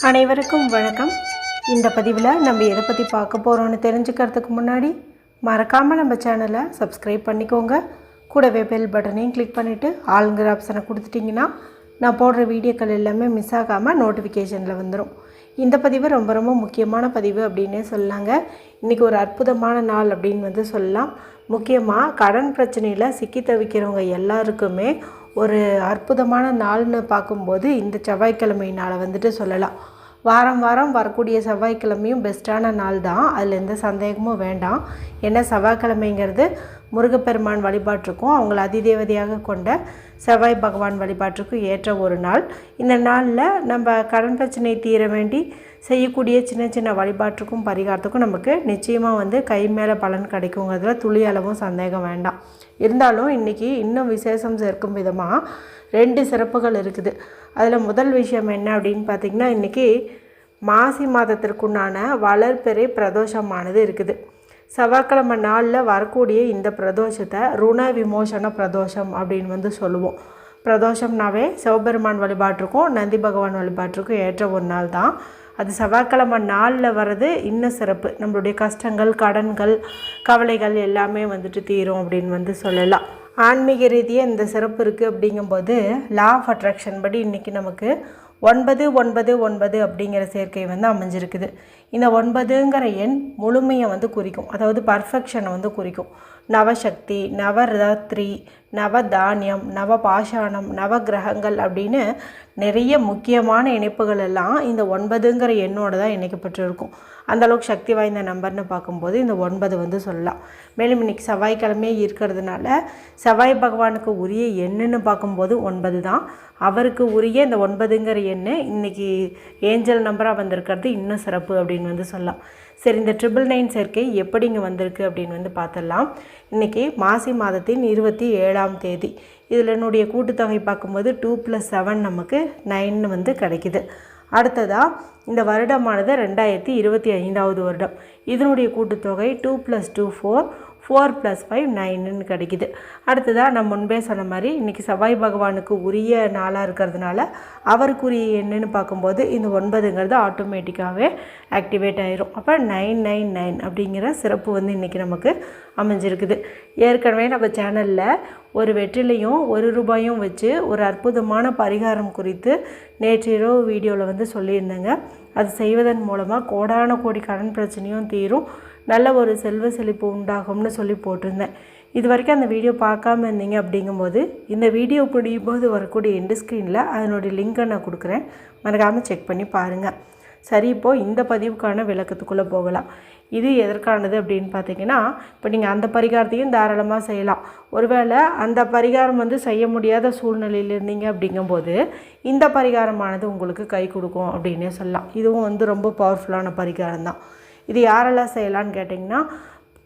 அனைவருக்கும் வணக்கம். இந்த பதிவில் நம்ம எதை பற்றி பார்க்க போகிறோன்னு தெரிஞ்சுக்கிறதுக்கு முன்னாடி மறக்காமல் நம்ம சேனலை சப்ஸ்கிரைப் பண்ணிக்கோங்க. கூடவே பெல் பட்டனையும் கிளிக் பண்ணிவிட்டு ஆளுங்கிற ஆப்ஷனை கொடுத்துட்டிங்கன்னா நான் போடுற வீடியோக்கள் எல்லாமே மிஸ் ஆகாமல் நோட்டிஃபிகேஷனில் வந்துடும். இந்த பதிவு ரொம்ப ரொம்ப முக்கியமான பதிவு அப்படின்னே சொல்லலாங்க. இன்றைக்கி ஒரு அற்புதமான நாள் அப்படின்னு சொல்லலாம். முக்கியமாக கடன் பிரச்சனையில் சிக்கி தவிக்கிறவங்க எல்லாருக்குமே ஒரு அற்புதமான நாள்னு பார்க்கும்போது இந்த செவ்வாய்க்கிழமை நாளை சொல்லலாம். வாரம் வாரம் வரக்கூடிய செவ்வாய்க்கிழமையும் பெஸ்ட்டான நாள் தான், அதில் எந்த சந்தேகமும் வேண்டாம். ஏன்னா செவ்வாய்க்கிழமைங்கிறது முருகப்பெருமான் வழிபாட்டிற்கும் அவங்கள அதிதேவதையாக கொண்ட செவ்வாய் பகவான் வழிபாட்டிற்கும் ஏற்ற ஒரு நாள். இந்த நாளில் நம்ம கடன் பிரச்சனை தீர வேண்டி செய்யக்கூடிய சின்ன சின்ன வழிபாட்டுக்கும் பரிகாரத்துக்கும் நமக்கு நிச்சயமாக கை மேலே பலன் கிடைக்குங்கிறதுல துளி அளவும் சந்தேகம் வேண்டாம். இருந்தாலும் இன்றைக்கி இன்னும் விசேஷம் சேர்க்கும் விதமாக 2 சிறப்புகள் இருக்குது. அதில் முதல் விஷயம் என்ன அப்படின்னு பார்த்திங்கன்னா, இன்றைக்கி மாசி மாதத்திற்குண்டான வளர்பிறை பிரதோஷமானது இருக்குது. செவ்வாய்க்கிழமை நாளில் வரக்கூடிய இந்த பிரதோஷத்தை ருண விமோசன பிரதோஷம் அப்படின்னு சொல்லுவோம். பிரதோஷம்னாவே சிவபெருமான் வழிபாட்டிற்கும் நந்தி பகவான் வழிபாட்டிற்கும் ஏற்ற ஒரு நாள் தான். அது செவ்வாய்க்கிழமை நாளில் வர்றது இன்னும் சிறப்பு. நம்மளுடைய கஷ்டங்கள், கடன்கள், கவலைகள் எல்லாமே தீரும் அப்படின்னு சொல்லலாம். ஆன்மீக ரீதியாக இந்த சிறப்பு இருக்குது. அப்படிங்கும்போது லா ஆஃப் அட்ராக்ஷன் படி இன்றைக்கி நமக்கு 999 அப்படிங்கிற சேர்க்கை அமைஞ்சிருக்குது. இந்த 9ங்கிற எண் முழுமையை குறிக்கும், அதாவது பர்ஃபெக்ஷனை குறிக்கும். நவசக்தி, நவராத்திரி, நவதானியம், நவபாஷாணம், நவகிரகங்கள் அப்படின்னு நிறைய முக்கியமான இணைப்புகள் எல்லாம் இந்த 9ங்கிற எண்ணோடு தான் இணைக்கப்பட்டிருக்கும். அந்தளவுக்கு சக்தி வாய்ந்த நம்பர்னு பார்க்கும்போது இந்த 9 சொல்லலாம். மேலும் இன்றைக்கி செவ்வாய்க்கிழமையே இருக்கிறதுனால செவ்வாய் பகவானுக்கு உரிய எண்ணுன்னு பார்க்கும்போது 9 தான். அவருக்கு உரிய இந்த 9ங்கிற எண்ணு இன்றைக்கி ஏஞ்சல் நம்பராக வந்திருக்கிறது இன்னும் சிறப்பு அப்படின்னு சொல்லலாம். சரி, இந்த 999 சேர்க்கை எப்படிங்க வந்திருக்கு அப்படின்னு பார்த்துடலாம். இன்றைக்கி மாசி மாதத்தின் 27ஆம் தேதி. இதில் என்னுடைய கூட்டுத்தொகை பார்க்கும்போது 2 + 7 நமக்கு 9 கிடைக்குது. அடுத்ததாக இந்த வருடமானது 2025ஆவது வருடம். இதனுடைய கூட்டுத்தொகை 2 + 2 4, 4 + 5 9ன்னு கிடைக்குது. அடுத்ததாக நான் முன்பே சொன்ன மாதிரி இன்றைக்கி செவ்வாய் பகவானுக்கு உரிய நாளாக இருக்கிறதுனால அவருக்குரிய எண்ணுன்னு பார்க்கும்போது இந்த 9ங்கிறது ஆட்டோமேட்டிக்காகவே ஆக்டிவேட் ஆகிரும். அப்போ 999 அப்படிங்கிற சிறப்பு இன்றைக்கி நமக்கு அமைஞ்சிருக்குது. ஏற்கனவே நம்ம சேனலில் ஒரு வெற்றிலையும் 1 ரூபாயும் வச்சு ஒரு அற்புதமான பரிகாரம் குறித்து நேற்று இரவு வீடியோவில் சொல்லியிருந்தேங்க. அது செய்வதன் மூலமாக கோடான கோடி கடன் பிரச்சனையும் தீரும், நல்ல ஒரு செல்வ செழிப்பு உண்டாகும்னு சொல்லி போட்டிருந்தேன். இது வரைக்கும் அந்த வீடியோ பார்க்காம இருந்தீங்க அப்படிங்கும்போது இந்த வீடியோ முடியும்போது வரக்கூடிய எண்டு ஸ்க்ரீனில் அதனுடைய லிங்க்கை நான் கொடுக்குறேன், மறக்காமல் செக் பண்ணி பாருங்கள். சரி, இப்போது இந்த பதிவுக்கான விளக்கத்துக்குள்ளே போகலாம். இது எதற்கானது அப்படின்னு பார்த்தீங்கன்னா, இப்போ நீங்கள் அந்த பரிகாரத்தையும் தாராளமாக செய்யலாம். ஒருவேளை அந்த பரிகாரம் செய்ய முடியாத சூழ்நிலையில் இருந்தீங்க அப்படிங்கும்போது இந்த பரிகாரமானது உங்களுக்கு கை கொடுக்கும் அப்படின்னே சொல்லலாம். இதுவும் ரொம்ப பவர்ஃபுல்லான பரிகாரம் தான். இது யாரெல்லாம் செய்யலான்னு கேட்டிங்கன்னா,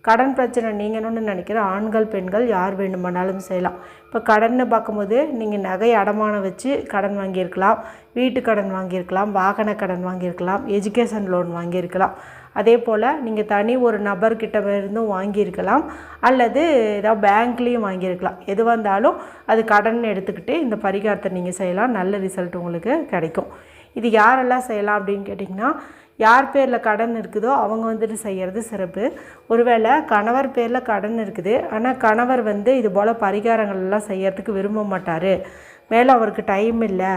கடன் பிரச்சனை நீங்கணும்னு நினைக்கிற ஆண்கள், பெண்கள் யார் வேண்டுமானாலும் செய்யலாம். இப்போ கடன்னு பார்க்கும்போது நீங்கள் நகை அடமானம் வச்சு கடன் வாங்கியிருக்கலாம், வீட்டு கடன் வாங்கியிருக்கலாம், வாகன கடன் வாங்கியிருக்கலாம், எஜுகேஷன் லோன் வாங்கியிருக்கலாம். அதே போல் நீங்கள் தனி ஒரு நபர்கிட்ட இருந்தும் வாங்கியிருக்கலாம், அல்லது ஏதாவது பேங்க்லேயும் வாங்கியிருக்கலாம். எது வந்தாலும் அது கடன் எடுத்துக்கிட்டு இந்த பரிகாரத்தை நீங்கள் செய்யலாம், நல்ல ரிசல்ட் உங்களுக்கு கிடைக்கும். இது யாரெல்லாம் செய்யலாம் அப்படின்னு கேட்டிங்கன்னா, யார் பேரில் கடன் இருக்குதோ அவங்க செய்கிறது சிறப்பு. ஒருவேளை கணவர் பேரில் கடன் இருக்குது, ஆனால் கணவர் இது போல் பரிகாரங்கள்லாம் செய்யறதுக்கு விரும்ப மாட்டார், மேலே அவருக்கு டைம் இல்லை,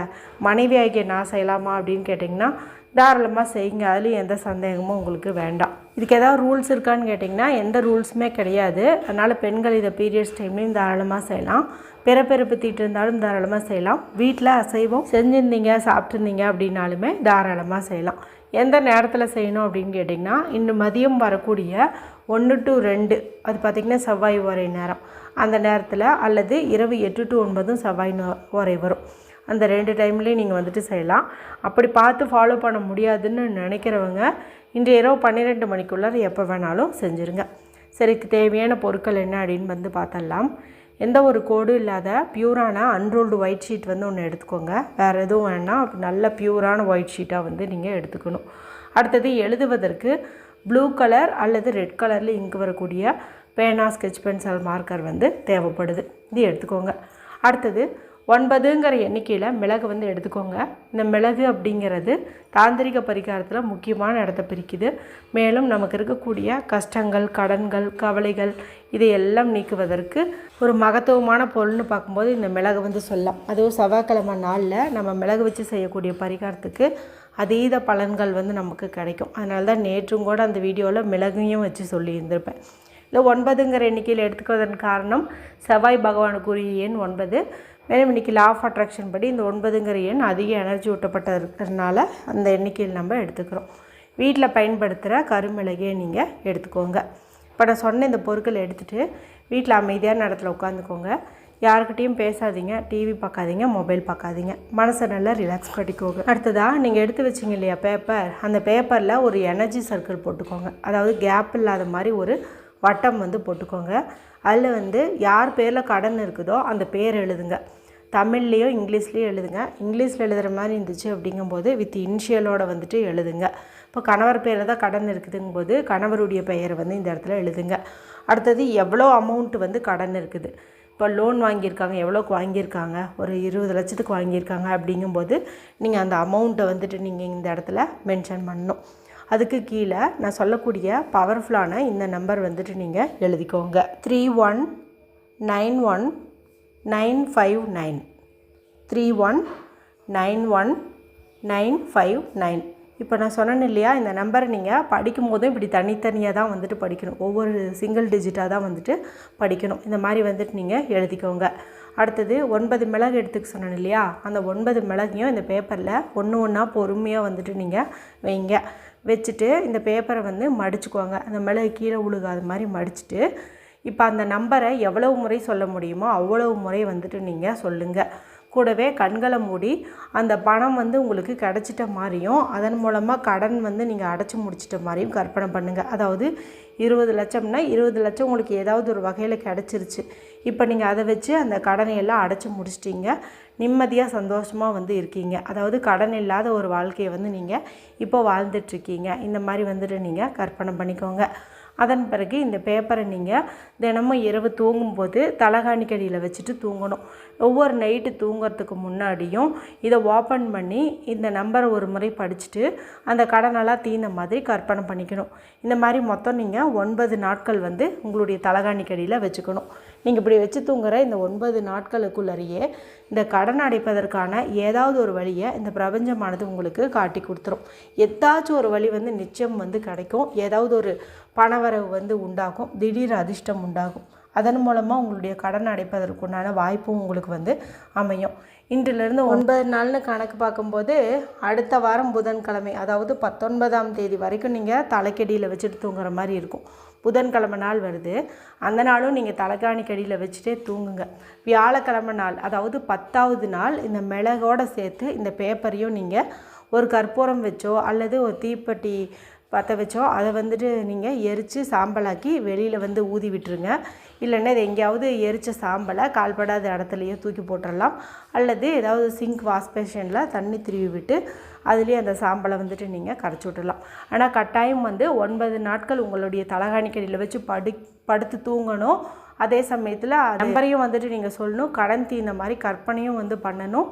மனைவி ஆகிய நான் செய்யலாமா அப்படின்னு கேட்டிங்கன்னா தாராளமாக செய்யுங்க. அதுலேயும் எந்த சந்தேகமும் உங்களுக்கு வேண்டாம். இதுக்கு ஏதாவது ரூல்ஸ் இருக்கான்னு கேட்டிங்கன்னா எந்த ரூல்ஸுமே கிடையாது. அதனால் பெண்கள் இதை பீரியட்ஸ் டைம்லேயும் தாராளமாக செய்யலாம், பிறப்பிறப்பு தீட்டு இருந்தாலும் தாராளமாக செய்யலாம், வீட்டில் அசைவம் செஞ்சுருந்தீங்க சாப்பிட்ருந்தீங்க அப்படின்னாலுமே தாராளமாக செய்யலாம். எந்த நேரத்தில் செய்யணும் அப்படின்னு கேட்டிங்கன்னா, இன்னும் மதியம் வரக்கூடிய 1 to 2 அது பார்த்திங்கன்னா செவ்வாய் வரை நேரம், அந்த நேரத்தில், அல்லது இரவு 8 to 9 செவ்வாய் வரை வரும். அந்த 2 டைம்லேயும் நீங்கள் செய்யலாம். அப்படி பார்த்து ஃபாலோ பண்ண முடியாதுன்னு நினைக்கிறவங்க இன்று இரவு 12 மணிக்குள்ளார எப்போ வேணாலும் செஞ்சுருங்க. சரிக்கு தேவையான பொருட்கள் என்ன அப்படின்னு பார்த்துடலாம். எந்த ஒரு கோடும் இல்லாத பியூரான அன்ரோல்டு ஒயிட் ஷீட் ஒன்று எடுத்துக்கோங்க. வேறு எதுவும் வேணால் நல்ல பியூரான ஒயிட் ஷீட்டாக நீங்கள் எடுத்துக்கணும். அடுத்தது எழுதுவதற்கு ப்ளூ கலர் அல்லது ரெட் கலரில் இங்கு வரக்கூடிய பேனா, ஸ்கெட்ச் பென்சில், மார்க்கர் தேவைப்படுது. இது எடுத்துக்கோங்க. அடுத்தது 9ங்கிற எண்ணிக்கையில் மிளகு வந்து எடுத்துக்கோங்க. இந்த மிளகு அப்படிங்கிறது தாந்திரிக பரிகாரத்தில் முக்கியமான இடத்த பிரிக்குது. மேலும் நமக்கு இருக்கக்கூடிய கஷ்டங்கள், கடன்கள், கவலைகள் இதையெல்லாம் நீக்குவதற்கு ஒரு மகத்துவமான பொருள்னு பார்க்கும்போது இந்த மிளகு வந்து சொல்லலாம். அதுவும் செவ்வாய்க்கிழமை நாளில் நம்ம மிளகு வச்சு செய்யக்கூடிய பரிகாரத்துக்கு அதீத பலன்கள் வந்து நமக்கு கிடைக்கும். அதனால தான் நேற்றும் கூட அந்த வீடியோவில் மிளகையும் வச்சு சொல்லியிருந்திருப்பேன். இல்லை 9ங்கிற எண்ணிக்கையில் எடுத்துக்குவதன் காரணம் செவ்வாய் பகவானுக்குரிய எண் 9. மேலும் இன்றைக்கி லா ஆஃப் அட்ராக்ஷன் படி இந்த 9ங்கிற எண் அதிக எனர்ஜி ஊட்டப்பட்ட இருக்கிறதுனால அந்த எண்ணிக்கையில் நம்ம எடுத்துக்கிறோம். வீட்டில் பயன்படுத்துகிற கருமிளகையை நீங்கள் எடுத்துக்கோங்க. இப்போ நான் சொன்ன இந்த பொருட்களை எடுத்துகிட்டு வீட்டில் அமைதியான இடத்துல உட்காந்துக்கோங்க. யாருக்கிட்டையும் பேசாதீங்க, டிவி பார்க்காதீங்க, மொபைல் பார்க்காதீங்க. மனசை நல்லா ரிலாக்ஸ் பண்ணிக்கோங்க. அடுத்ததாக நீங்கள் எடுத்து வச்சிங்க இல்லையா பேப்பர், அந்த பேப்பரில் ஒரு எனர்ஜி சர்க்கிள் போட்டுக்கோங்க. அதாவது கேப் இல்லாத மாதிரி ஒரு வட்டம் வந்து போட்டுக்கோங்க. அதில் வந்து யார் பேரில் கடன் இருக்குதோ அந்த பேர் எழுதுங்க. தமிழ்லேயோ இங்கிலீஷ்லேயோ எழுதுங்க. இங்கிலீஷில் எழுதுகிற மாதிரி இருந்துச்சு அப்படிங்கும்போது வித் இனிஷியலோடு வந்துட்டு எழுதுங்க. இப்போ கணவர் பேரில் தான் கடன் இருக்குதுங்கும்போது கணவருடைய பெயரை வந்து இந்த இடத்துல எழுதுங்க. அடுத்தது எவ்வளோ அமௌண்ட் வந்து கடன் இருக்குது, இப்போ லோன் வாங்கியிருக்காங்க, எவ்வளோக்கு வாங்கியிருக்காங்க, ஒரு 20 லட்சத்துக்கு வாங்கியிருக்காங்க அப்படிங்கும்போது நீங்கள் அந்த அமௌண்ட்டை வந்துட்டு நீங்கள் இந்த இடத்துல மென்ஷன் பண்ணணும். அதுக்கு கீழே நான் சொல்லக்கூடிய பவர்ஃபுல்லான இந்த நம்பர் வந்துட்டு நீங்கள் எழுதிக்கோங்க. 3191959 3191959. இப்போ நான் சொன்னேன் இல்லையா, இந்த நம்பரை நீங்கள் படிக்கும் போதும் இப்படி தனித்தனியாக தான் வந்துட்டு படிக்கணும். ஒவ்வொரு சிங்கிள் டிஜிட்டாக தான் வந்துட்டு படிக்கணும். இந்த மாதிரி வந்துட்டு நீங்கள் எழுதிக்கோங்க. அடுத்தது 9 மிளகு எடுத்துக்க சொன்னேன் இல்லையா, அந்த 9 மிளகையும் இந்த பேப்பரில் ஒன்று ஒன்றா பொறுமையாக வந்துட்டு நீங்கள் வைங்க. வச்சுட்டு இந்த பேப்பரை வந்து மடிச்சுக்கோங்க. அந்த மிளகு கீழே உழுகாத மாதிரி மடிச்சுட்டு இப்போ அந்த நம்பரை எவ்வளவு முறை சொல்ல முடியுமோ அவ்வளவு முறை வந்துட்டு நீங்கள் சொல்லுங்கள். கூடவே கண்களை மூடி அந்த பணம் வந்து உங்களுக்கு கிடச்சிட்ட மாதிரியும் அதன் மூலமாக கடன் வந்து நீங்கள் அடைச்சி முடிச்சிட்ட மாதிரியும் கற்பனை பண்ணுங்கள். அதாவது 20 லட்சம்னா 20 லட்சம் உங்களுக்கு ஏதாவது ஒரு வகையில் கிடச்சிருச்சு. இப்போ நீங்கள் அதை வச்சு அந்த கடனை எல்லாம் அடைச்சி முடிச்சிட்டிங்க. நிம்மதியாக சந்தோஷமாக வந்து இருக்கீங்க. அதாவது கடன் இல்லாத ஒரு வாழ்க்கையை வந்து நீங்கள் இப்போ வாழ்ந்துட்டுருக்கீங்க. இந்த மாதிரி வந்துட்டு நீங்கள் கற்பனை பண்ணிக்கோங்க. அதன் பிறகு இந்த பேப்பரை நீங்கள் தினமும் இரவு தூங்கும்போது தலகாணிக்கடியில் வச்சுட்டு தூங்கணும். ஒவ்வொரு நைட்டு தூங்குறதுக்கு முன்னாடியும் இதை ஓப்பன் பண்ணி இந்த நம்பரை ஒரு முறை படிச்சுட்டு அந்த கடனெல்லாம் தீர்ந்த மாதிரி கற்பனை பண்ணிக்கணும். இந்த மாதிரி மொத்தம் நீங்கள் 9 நாட்கள் வந்து உங்களுடைய தலகாணிக்கடியில் வச்சுக்கணும். நீங்கள் இப்படி வச்சு தூங்குகிற இந்த 9 நாட்களுக்குள்ளேயே இந்த கடன் அடைப்பதற்கான ஏதாவது ஒரு வழியை இந்த பிரபஞ்சமானது உங்களுக்கு காட்டி கொடுத்துரும். ஏதாச்சும் ஒரு வழி வந்து நிச்சயம் வந்து கிடைக்கும். ஏதாவது ஒரு பணவரவு வந்து உண்டாகும். திடீர் அதிர்ஷ்டம் உண்டாகும். அதன் மூலமாக உங்களுடைய கடன் அடைப்பதற்குண்டான வாய்ப்பும் உங்களுக்கு வந்து அமையும். இன்றிலிருந்து 9 நாள்னு கணக்கு பார்க்கும்போது அடுத்த வாரம் புதன்கிழமை, அதாவது 19ஆம் தேதி வரைக்கும் நீங்கள் தலைக்கடியில் வச்சுட்டு தூங்குற மாதிரி இருக்கும். புதன்கிழமை நாள் வருது, அந்த நாளும் நீங்கள் தலைகாணிக்கடியில் வச்சுட்டே தூங்குங்க. வியாழக்கிழமை நாள், அதாவது 10ஆவது நாள் இந்த மிளகோடு சேர்த்து இந்த பேப்பரையும் நீங்கள் ஒரு கற்பூரம் வச்சோ அல்லது ஒரு தீப்பெட்டி பற்ற வச்சோ அதை வந்துட்டு நீங்கள் எரித்து சாம்பலாக்கி வெளியில் வந்து ஊதி விட்டுருங்க. இல்லைன்னா இது எங்கேயாவது எரித்த சாம்பலை கால்படாத இடத்துலையோ தூக்கி போட்டுடலாம். அல்லது ஏதாவது சிங்க் வாஷ் பேஷனில் தண்ணி திருவி விட்டு அதுலேயே அந்த சாம்பலை வந்துட்டு நீங்கள் கரைச்சி விட்டுடலாம். ஆனால் கட்டாயம் வந்து 9 நாட்கள் உங்களுடைய தலகாணிக்கடியில் வச்சு படுத்து தூங்கணும். அதே சமயத்தில் நம்பரையும் வந்துட்டு நீங்கள் சொல்லணும். கடன் தீர்ந்த மாதிரி கற்பனையும் வந்து பண்ணணும்.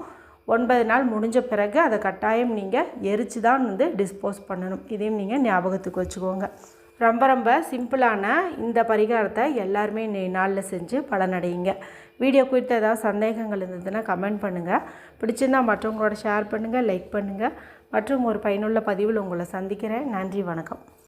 9 நாள் முடிஞ்ச பிறகு அதை கட்டாயம் நீங்கள் எரித்து தான் வந்து டிஸ்போஸ் பண்ணணும். இதையும் நீங்கள் ஞாபகத்துக்கு வச்சுக்கோங்க. ரொம்ப ரொம்ப சிம்பிளான இந்த பரிகாரத்தை எல்லாருமே நாளில் செஞ்சு பலனடையுங்க. வீடியோ குறித்து ஏதாவது சந்தேகங்கள் இருந்ததுன்னா கமெண்ட் பண்ணுங்கள். பிடிச்சிருந்தால் மற்றவங்களோட ஷேர் பண்ணுங்கள், லைக் பண்ணுங்கள். மற்றும் ஒரு பயனுள்ள பதிவில் உங்களை சந்திக்கிறேன். நன்றி, வணக்கம்.